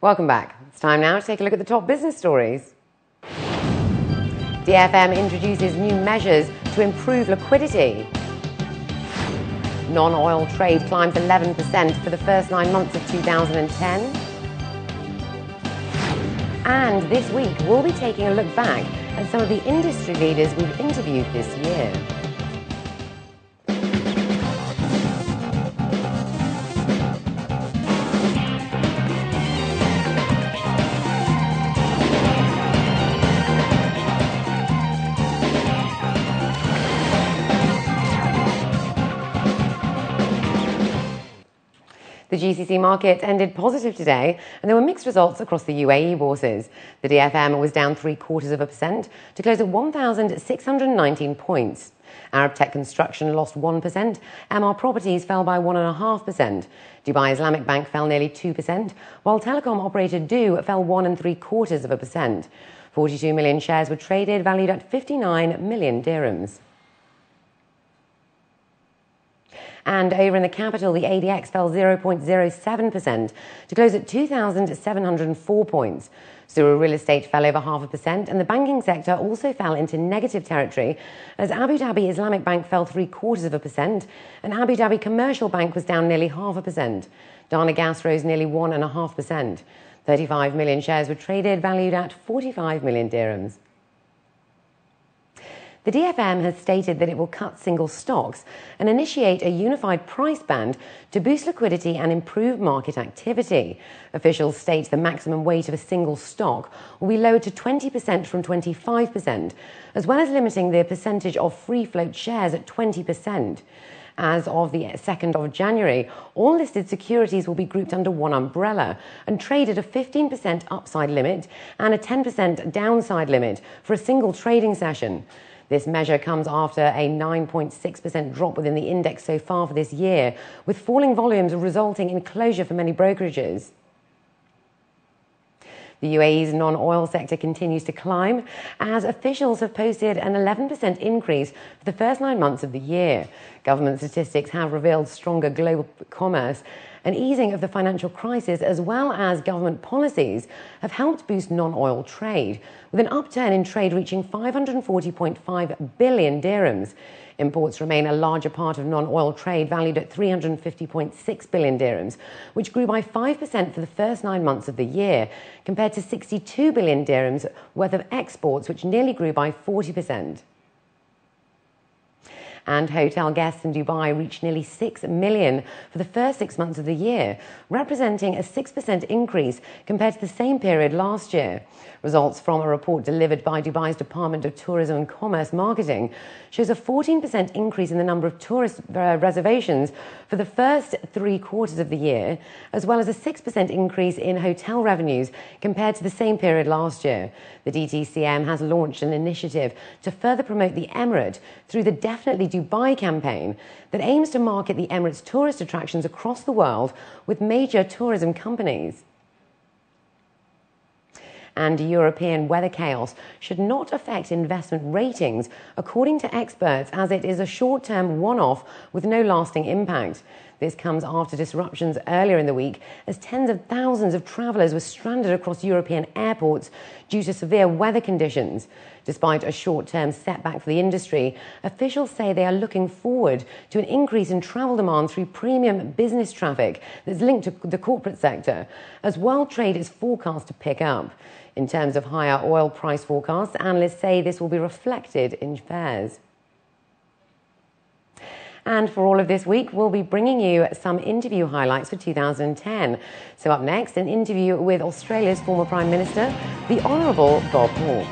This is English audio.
Welcome back. It's time now to take a look at the top business stories. DFM introduces new measures to improve liquidity. Non-oil trade climbs 11% for the first 9 months of 2010. And this week, we'll be taking a look back at some of the industry leaders we've interviewed this year. The GCC market ended positive today, and there were mixed results across the UAE bourses. The DFM was down 0.75% to close at 1,619 points. Arab Tech Construction lost 1%, MR Properties fell by 1.5%. Dubai Islamic Bank fell nearly 2%, while telecom operator Du fell 1.75%. 42 million shares were traded, valued at 59 million dirhams. And over in the capital, the ADX fell 0.07% to close at 2,704 points. Suru Real Estate fell over 0.5%, and the banking sector also fell into negative territory as Abu Dhabi Islamic Bank fell 0.75%, and Abu Dhabi Commercial Bank was down nearly 0.5%. Dana Gas rose nearly 1.5%. 35 million shares were traded, valued at 45 million dirhams. The DFM has stated that it will cut single stocks and initiate a unified price band to boost liquidity and improve market activity. Officials state the maximum weight of a single stock will be lowered to 20% from 25%, as well as limiting the percentage of free float shares at 20%. As of the 2nd of January, all listed securities will be grouped under one umbrella and trade at a 15% upside limit and a 10% downside limit for a single trading session. This measure comes after a 9.6% drop within the index so far for this year, with falling volumes resulting in closure for many brokerages. The UAE's non-oil sector continues to climb as officials have posted an 11% increase for the first 9 months of the year. Government statistics have revealed stronger global commerce, and easing of the financial crisis as well as government policies have helped boost non-oil trade, with an upturn in trade reaching 540.5 billion dirhams. Imports remain a larger part of non-oil trade, valued at 350.6 billion dirhams, which grew by 5% for the first 9 months of the year, compared to 62 billion dirhams worth of exports, which nearly grew by 40%. And hotel guests in Dubai reached nearly 6 million for the first 6 months of the year, representing a 6% increase compared to the same period last year. Results from a report delivered by Dubai's Department of Tourism and Commerce Marketing shows a 14% increase in the number of tourist reservations for the first 3 quarters of the year, as well as a 6% increase in hotel revenues compared to the same period last year. The DTCM has launched an initiative to further promote the Emirate through the Definitely Dubai campaign that aims to market the Emirates' tourist attractions across the world with major tourism companies. And European weather chaos should not affect investment ratings, according to experts, as it is a short-term one-off with no lasting impact. This comes after disruptions earlier in the week as tens of thousands of travellers were stranded across European airports due to severe weather conditions. Despite a short-term setback for the industry, officials say they are looking forward to an increase in travel demand through premium business traffic that's linked to the corporate sector, as world trade is forecast to pick up. In terms of higher oil price forecasts, analysts say this will be reflected in fares. And for all of this week, we'll be bringing you some interview highlights for 2010. So up next, an interview with Australia's former Prime Minister, the Honourable Bob Hawke.